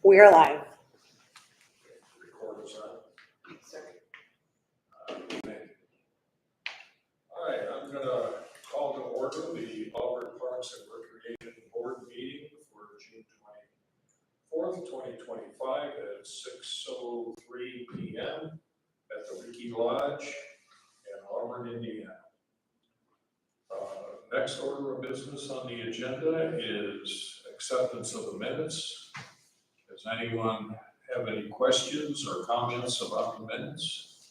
We are live. Record us on. All right, I'm gonna call to order the Auburn Parks and Recreation Board meeting for June 24th, 2025 at 6:03 p.m. at the Ricky Lodge in Auburn, Indiana. Next order of business on the agenda is acceptance of the minutes. Does anyone have any questions or comments about the minutes?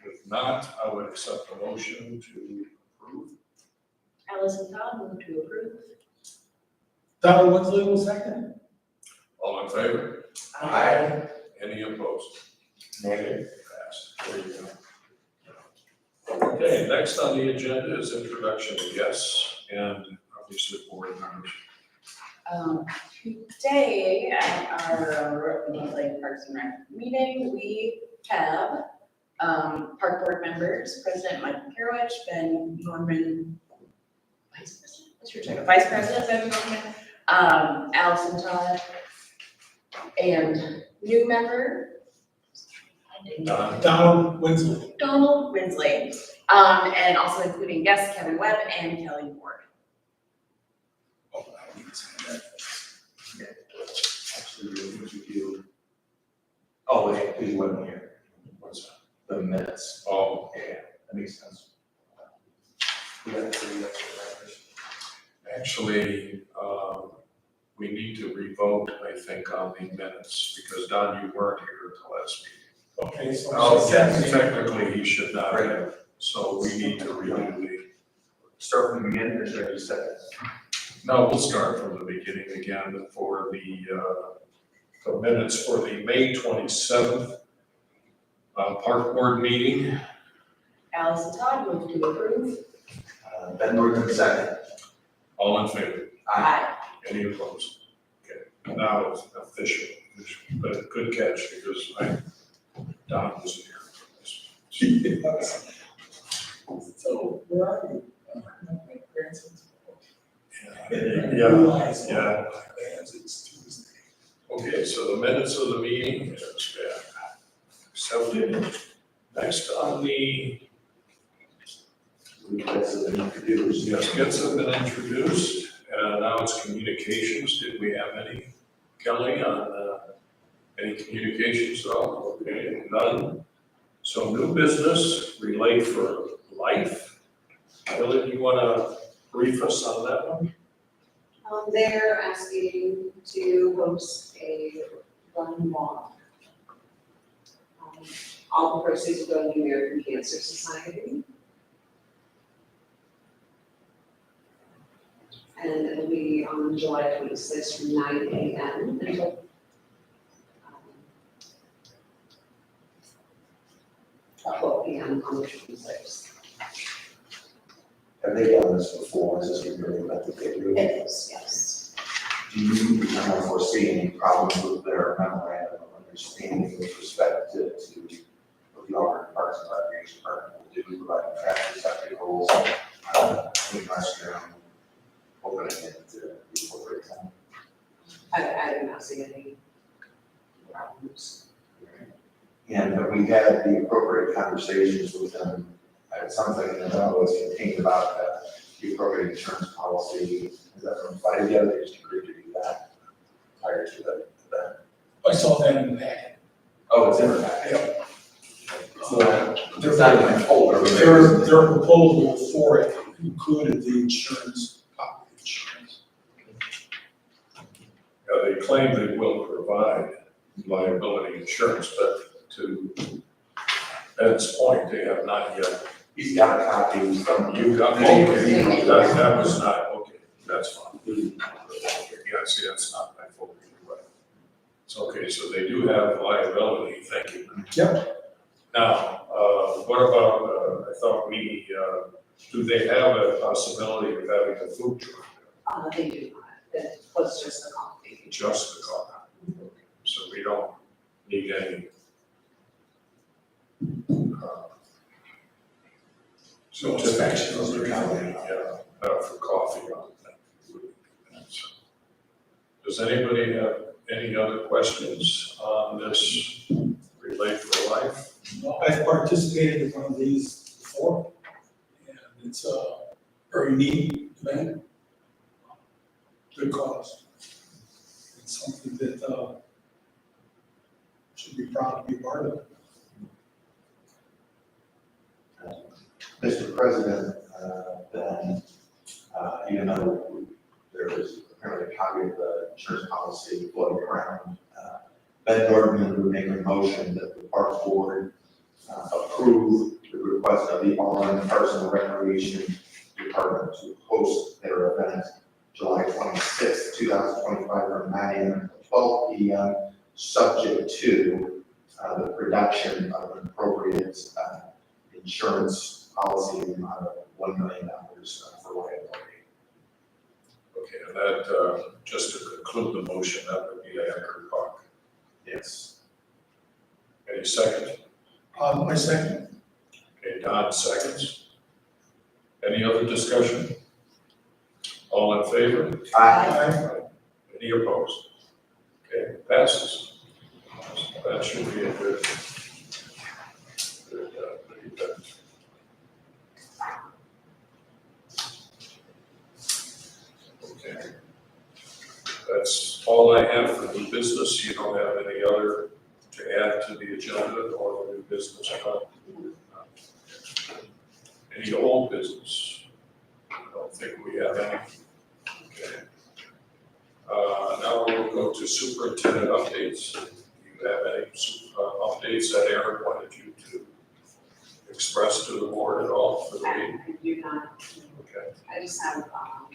If not, I would accept the motion to approve. Allison Todd, move to approve. Donald Winsley will second. All in favor? Aye. Any opposed? Nay. Passed. There you go. Okay, next on the agenda is introduction of guests and obviously board members. Today at our monthly Parks and Rec meeting, we have park board members, President Michael Karowicz, Ben Norman, Vice President, what's your title? Vice President Ben Norman, Allison Todd, and new member, Donald Winsley. Donald Winsley, and also including guests Kevin Webb and Kelly Ward. Oh, I need to say that. Actually, we need to do, Oh, wait, he wasn't here. what's that? The minutes. Oh, Yeah, that makes sense. We got 3 extra members. actually, we need to revote, I think, on the minutes because Don, you weren't here at the last meeting. Okay, so. Oh, second. technically, he should not Right. have, so we need to redo the. Start from the beginning, or should I just second? No, we'll start from the beginning again for the minutes for the May 27th Park Board meeting. Allison Todd, move to approve. Ben Norton, second. All in favor? Aye. Any opposed? Okay, now it's official, but good catch because Don wasn't here. So, where are you? My grandson's. Yeah. It's Tuesday. Okay, so the minutes of the meeting is accepted. Next on the, That's been introduced. yes, gets have been introduced, now it's communications. Did we have any, Kelly, on any communications at all? Okay, none. So new business, Relay for Life. Kelly, do you want to brief us on that one? They're asking to host a run walk. All the proceeds will go to the American Cancer Society. And it'll be on July 26th from 9 a.m. until 12 p.m. on the 26th. Have they done this before? Is this a new event that they do? It is, yes. Do you foresee any problems with their memorandum of understanding with respect to what the Auburn Parks and Recreation Department will do, providing traffic spectacles, clean restroom, opening it to the appropriate time? I do not see any problems. And have we had the appropriate conversations with them? Something that I know is contained about the appropriate insurance policy. Has that been provided yet? They just agreed to do that prior to the event. I saw that in the packet. Oh, it's in the packet. So Their it's not in my folder. but their proposal for it included the insurance, copy of insurance. They claim they will provide liability insurance, but to Ed's point, they have not yet. He's got a copy from You got, okay, that was not, okay, that's fine. Yeah, see, that's not my fault, you're right. It's okay, so they do have liability, thank you. Yep. Now, what about, I thought do they have a possibility of having a food truck? They do not. It was just a coffee. Just the car? Okay, so we don't need any. So just Inspection of the county, for coffee on that. Does anybody have Any other questions on this Relate for Life? No, I've participated in one of these before, and it's a very neat event. Good cause. It's something that should be proud to be part of. Mr. President, then, even though there was apparently a copy of the insurance policy floating around, Ben Dortmund would make a motion that the park board approve the request of the Auburn Parks and Recreation Department to host their event July 26th, 2025, from 9 a.m. to 12 p.m., subject to the production of an appropriate insurance policy in the amount of $1 million for liability. Okay, and that, just to conclude the motion, that would be at Eckerd Park. Yes. Any second? My second. Okay, Don seconds. Any other discussion? All in favor? Aye. Any opposed? Okay, passes. That should be a good event. Okay. That's all I have for new business. You don't have any other to add to the agenda or the new business? Any old business? I don't think we have any. Okay. Now we'll go to superintendent updates. Do you have any updates that Aaron wanted you to express to the board at all for the meeting? I do not, Okay. I just have,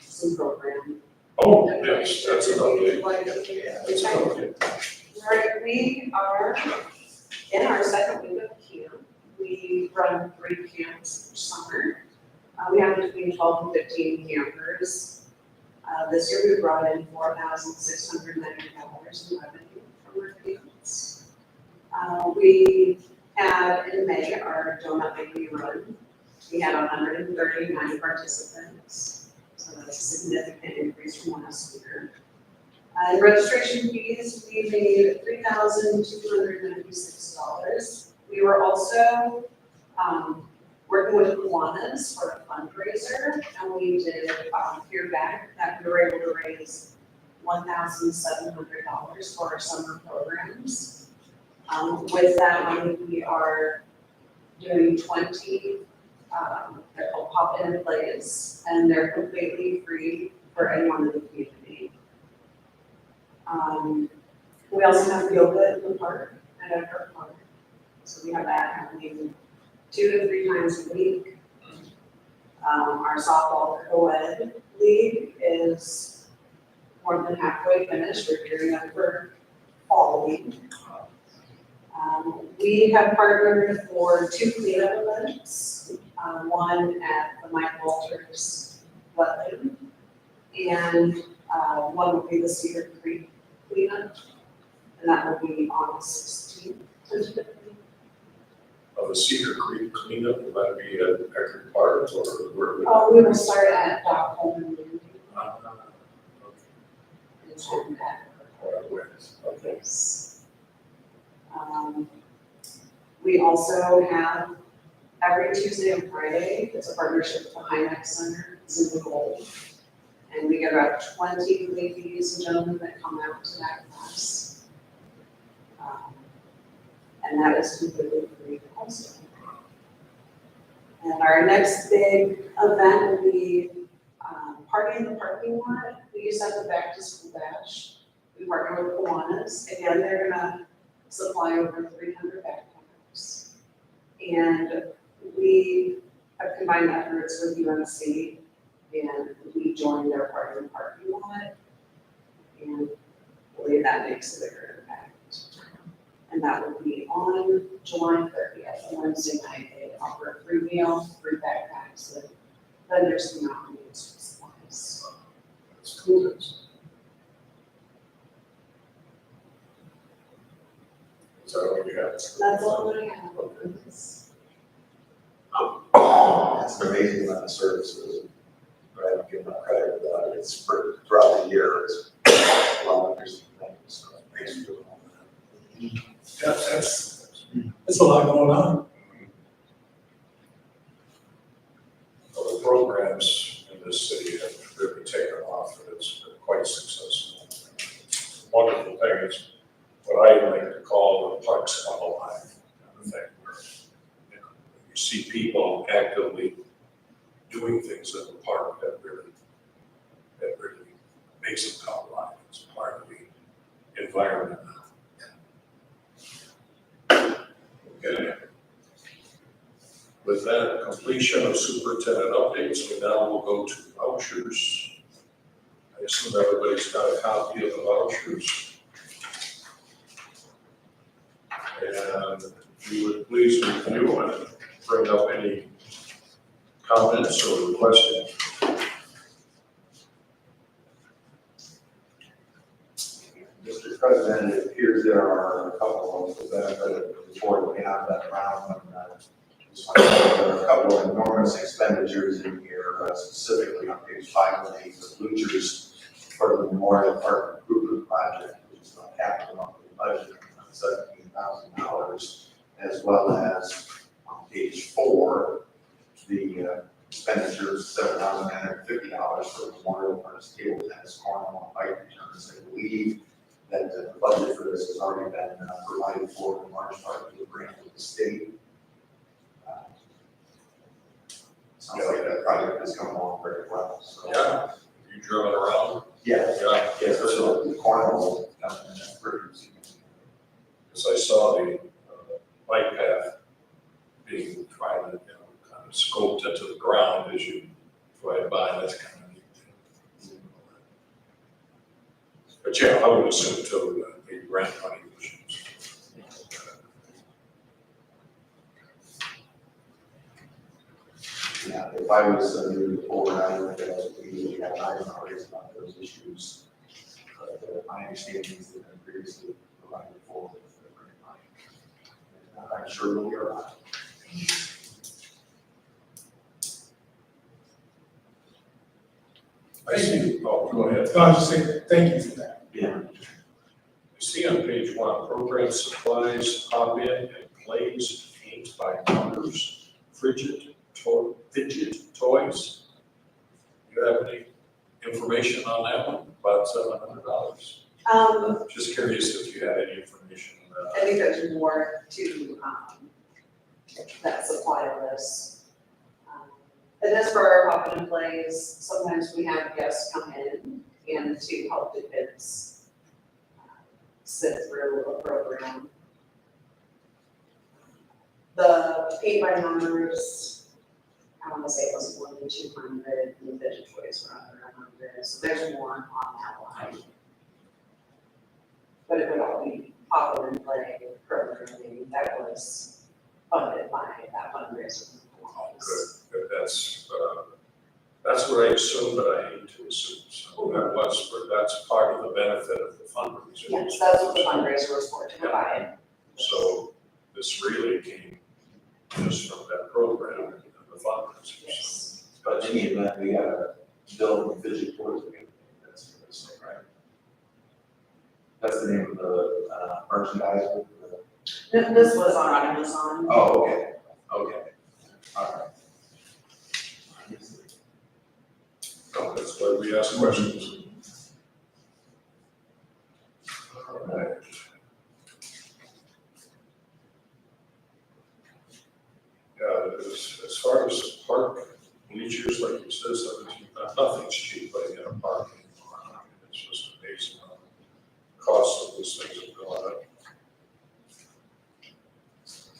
some program. Oh, yes, that's an update. Like, Yeah, that's an update. Right, we are in our second week of camp. We run 3 camps each summer. We have between 12 and 15 campers. This year we brought in $4,690 in revenue from our camps. We had in May our donut baby run. We had 139 participants, so that's a significant increase from last year. In registration fees, we made $3,296. We were also working with Kiwanis for a fundraiser, and we did hear back that we were able to raise $1,700 for our summer programs. With that money, we are doing 20 they're called pop-in plays, and they're completely free for anyone in the community. We also have yoga in the park, at Everett Park. So we have that happening 2 to 3 times a week. Our softball co-ed league is more than halfway finished. We're gearing up for fall league. We have partnered for 2 cleanup events, one at the Mike Walters wetland, and one will be the Cedar Creek cleanup, and that will be August 16th. Of the Cedar Creek cleanup, will that be at Eckerd Park or where? Oh, we will start at Dock Home and Landing. And send that. Okay. We also have every Tuesday and Friday, it's a partnership with the Hynex Center, it's in the goal. And we get about 20 ladies and gentlemen that come out to that class. And that is completely free also. And our next big event will be party in the parking lot. We used to have the back to school bash. We partner with Kiwanis. Again, they're gonna supply over 300 backpacks. And we have combined efforts with UNC, and we joined their party in the parking lot. And I believe that makes a bigger impact. And that will be on July 30th, Wednesday night. They offer a free meal, free backpacks, and vendors come out and use supplies. That's cool. Is that what you got? That's all I have for this. It's an amazing amount of services. I don't give enough credit for that. It's throughout the year, it's a lot of interesting things. That's a lot going on. Well, the programs in this city have really taken off, and it's been quite successful. Wonderful thing is what I like to call the parks come alive kind of thing, where you see people actively doing things in the park that really makes them come alive. It's part of the environment now. Okay. With that completion of superintendent updates, we now will go to vouchers. I assume everybody's got a copy of the vouchers. And if you would please review and bring up any comments or questions. Mr. President, it appears there are a couple of the benefit of the report we have that round. There are a couple of enormous expenditures in here, specifically on page 5 of the bleachers for the Memorial Park Improvement Project, which is on capital monthly budget of $17,000, as well as on page 4, the expenditures $7,950 for the Memorial Park table tennis, cornhole, and bike returns. I believe that the budget for this has already been provided for in large part through the grant of the state. Sounds like that project is coming along very well, so. Yeah, you driven around? Yeah, Yeah. yeah, so the cornhole, that's pretty significant. Because I saw the bike path being tried to, kind of scoped into the ground as you drive by, that's kind of neat. But yeah, I would assume too, the grant money was used. Yeah, if I was moving forward, I would we have eyes on raised about those issues. My understanding is that I previously provided for the grant money. And I'm sure we'll be all right. I see, oh, go ahead. So I was just saying, thank you for that. Yeah. You see on page 1, program supplies, pop-in and plays, paint by numbers, fidget toys. Do you have any information on that one? About $700. Just curious if you had any information. I think there's more to, that supply list. It is for our pop and plays. Sometimes we have guests come in and to help the kids sit through a program. The paint by numbers, I want to say it was more than 200, and the fidget toys were under 100, so there's more on that line. But it would all be pop and play programming that was funded by that fundraiser. Oh, good. That's what I assumed, but I hate to assume. So that's part of the benefit of the fundraiser. Yes, that's what the fundraiser was for, to provide. So this really came just from that program and the fundraiser. Yes. But in the event, we gotta build the fidget toys again. That's right. That's the name of the merchandise. This was on Amazon. Oh, okay, okay, all right. So that's why we ask questions. All right. Yeah, as far as park bleachers, like you said, so nothing's cheap, but in a park anymore. I mean, it's just amazing how the costs of those things have gone up.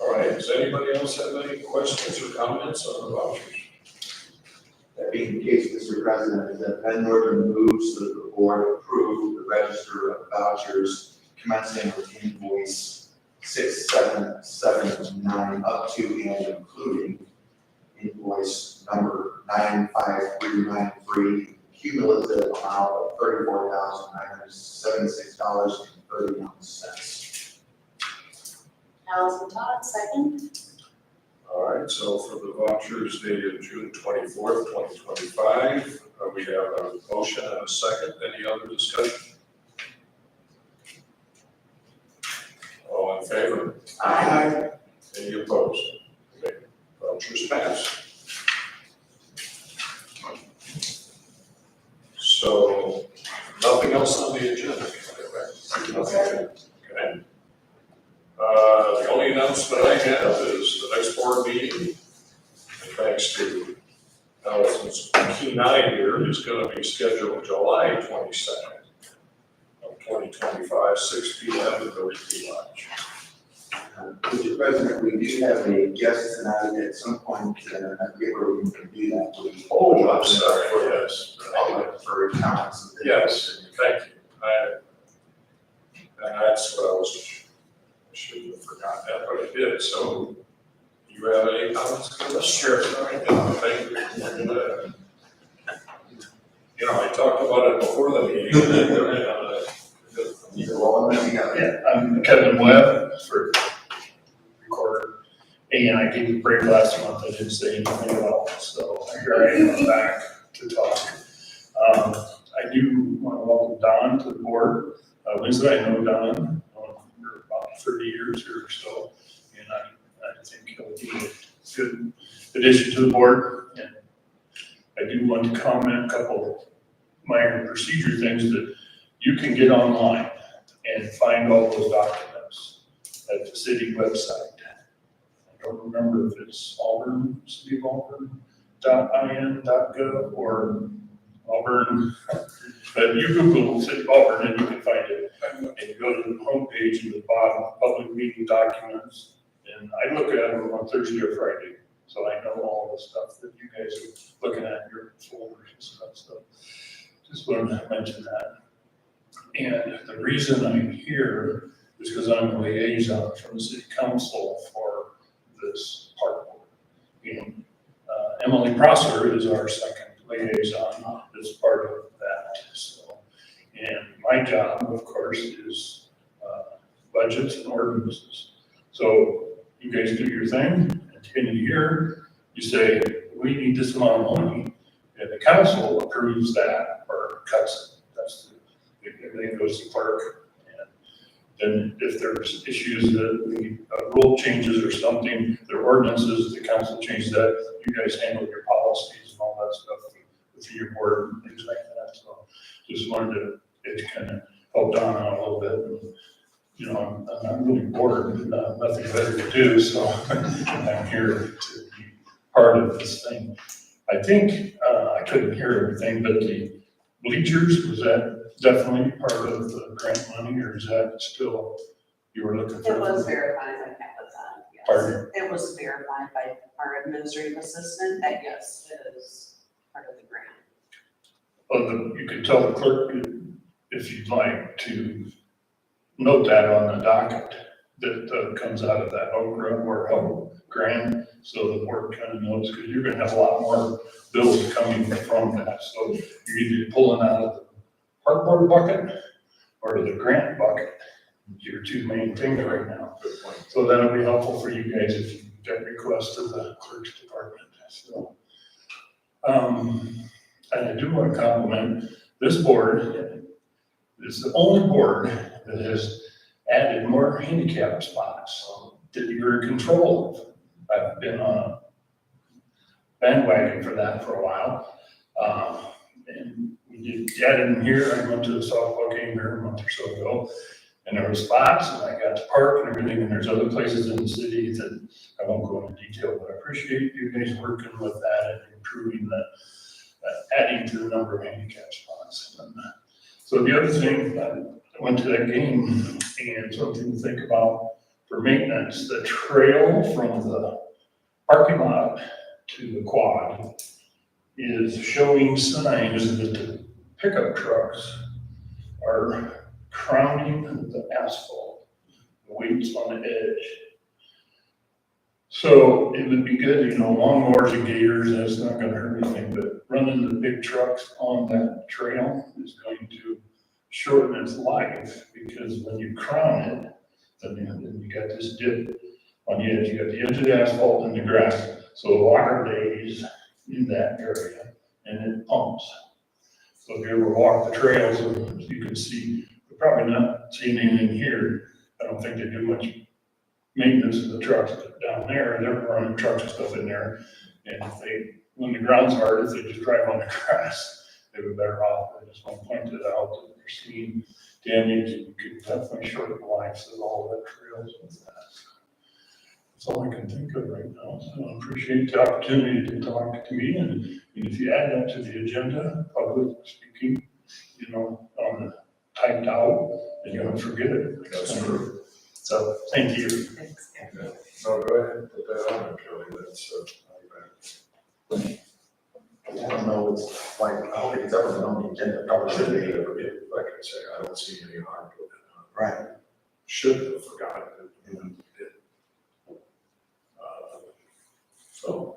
All right, does anybody else have any questions or comments on the vouchers? That being the case, Mr. President, that Penn Northern moves that the board approve the register of vouchers commencing with invoice 6779 up to and including invoice number 95393, cumulative amount of $34,976.31. Allison Todd, second. All right, so for the vouchers dated June 24th, 2025, we have a motion and a second. Any other discussion? All in favor? Aye. Any opposed? Okay, vouchers passed. So, nothing else on the agenda? Okay. The only announcement I have is the next board meeting, and thanks to Allison's keen eye here, is gonna be scheduled July 22nd of 2025, 6 P M at the Liberty Lodge. Mr. President, we do have a guest tonight at some point, I forget where we can do that. Oh, I'm sorry, yes. For comments. Yes, thank you. And that's what I should have forgotten that, but I did, so you have any comments? Sure. Thank you. You know, I talked about it before the meeting. You're rolling that together. Yeah, I'm Kevin Webb for recorder. And I gave a break last month, I didn't say anything at all, so here I am back to talk. I do want to welcome Don to the board. Wednesday, I know Don for about 30 years or so, and I think he'll be a good addition to the board. And I do want to comment a couple minor procedure things that you can get online and find all those documents at the city website. I don't remember if it's Auburn, City of Auburn.in.gov or Auburn, but you Google City of Auburn and you can find it. And you go to the homepage at the bottom, public meeting documents, and I look at them on Thursday or Friday, so I know all the stuff that you guys are looking at in your folders and stuff. So just wanted to mention that. And the reason I'm here is because I'm a liaison from the city council for this park board. And Emily Prosser is our second liaison as part of that. So, and my job, of course, is budgets and ordinances. So you guys do your thing. At the end of the year, you say, we need this amount of money, and the council approves that or cuts it. That's everything goes to clerk. And then if there's issues that we, rule changes or something, their ordinances, the council changes that, you guys handle your policies and all that stuff with your board and things like that. So just wanted to kind of help Don out a little bit. And, you know, I'm really bored and nothing better to do, so I'm here to be part of this thing. I think, I couldn't hear everything, but the bleachers, was that definitely part of the grant money, or is that still, you were looking for? It was verified by Amazon, yes. Pardon? It was verified by our administrative assistant that yes, it is part of the grant. Well, you could tell the clerk if you'd like to note that on the docket that comes out of that Okra or Help grant, so the board kind of knows, because you're gonna have a lot more bills coming from that. So you're either pulling out of the park board bucket or the grant bucket. Your two main things right now. So that'll be helpful for you guys if you get requests to the clerk's department. So, and I do want to compliment this board. It's the only board that has added more handicap spots that you're in control of. I've been on a bandwagon for that for a while. And we added them here. I went to the softball game here a month or so ago, and there were spots, and I got to park and everything, and there's other places in the city that I won't go into detail, but I appreciate you guys working with that and improving the, adding to the number of handicap spots. And, so the other thing, I went to that game, and something to think about for maintenance, the trail from the parking lot to the quad is showing signs that the pickup trucks are crowning the asphalt, the weights on the edge. So it would be good, you know, lawnmowers and gators, that's not gonna hurt anything, but running the big trucks on that trail is going to shorten its life, because when you crown it, then you got this dip on the edge. You got the edge of the asphalt and the grass. So the water lays in that area and it pumps. So if you ever walk the trails, you can see, you're probably not seeing anything here. I don't think they do much maintenance of the trucks down there, they're running trucks and stuff in there. And if they, when the ground's hard, if they just drive on the grass, they would be better off. I just want to point it out that they're seeing damage, and you could definitely shorten the lives of all of that trails with that. That's all I can think of right now. So I appreciate the opportunity to talk to me, and if you add that to the agenda, public speaking, you know, on the typed out, then you don't forget it. That's true. So, thank you. Thanks. Yeah. No, go ahead and put that on there, Kelly, that's, I don't know, it's like, I don't think it's ever been on the agenda, probably should be. like I say, I don't see any harm to it. Right. Shouldn't have forgotten it, and did. So,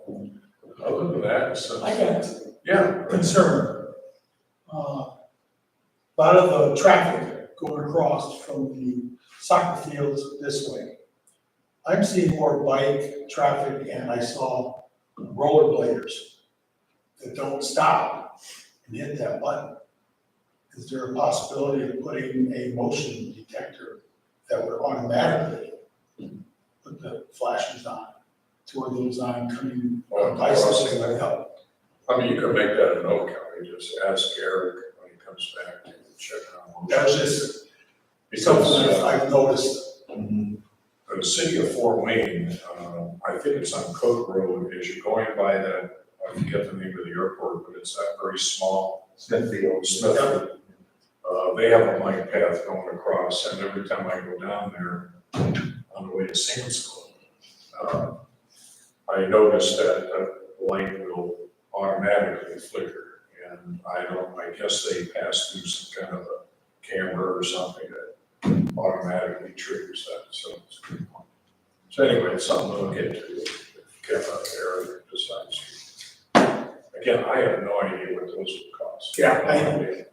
other than that, so, I got yeah, concern. A lot of the traffic going across from the soccer fields this way. I'm seeing more bike traffic, and I saw rollerbladers that don't stop and hit that button. Is there a possibility of putting a motion detector that would automatically put the flashes on to where those on coming Well, bicycles? crossing that. Yep. I mean, you can make that a note, Kelly, just ask Eric when he comes back to check on. That was just Because, something that I've noticed. the city of Fort Wayne, I think it's on Cook Road, as you're going by that, I forget the name of the airport, but it's that very small Smithfield. Smithfield. They have a bike path going across, and every time I go down there on the way to Sam's Club, I noticed that the light will automatically flicker, and I guess they pass through some kind of a camera or something that automatically triggers that, so it's a good point. So anyway, it's something to look into if Eric decides to. Again, I have no idea what those will cost. Yeah,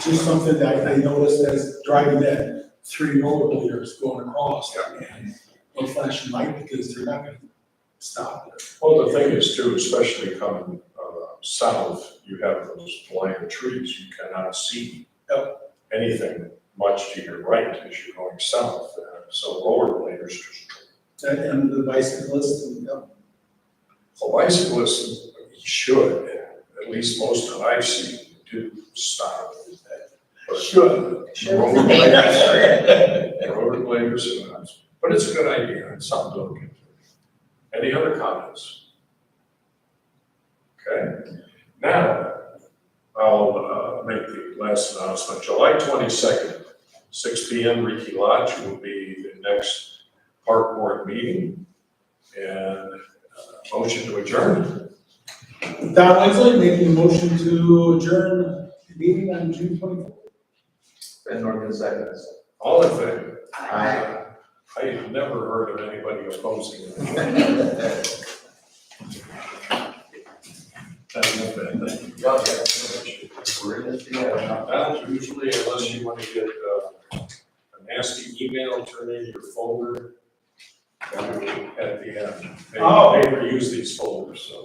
just something that I noticed as driving that 3 rollerbladers going across, and no flashing light because they're not gonna stop there. Well, the thing is too, especially coming south, you have those blind trees, you cannot see anything much to your right as you're going south. So rollerbladers just. And the bicyclists, and, A bicyclist should, at least most that I've seen, do stop. But should. rollerbladers, but it's a good idea, it's something to look into. Any other comments? Okay, now, I'll make the last announcement. July 22nd, 6 p.m., Ricky Lodge will be the next park board meeting. And motion to adjourn. Don Wensley making a motion to adjourn the meeting on June 24th. Ben Norman seconds. All in favor? Aye. I have never heard of anybody opposing it. That's not bad, thank you. We're in this together. Not usually, unless you want to get a nasty email turned in your folder at the end. They Oh. reuse these folders, so.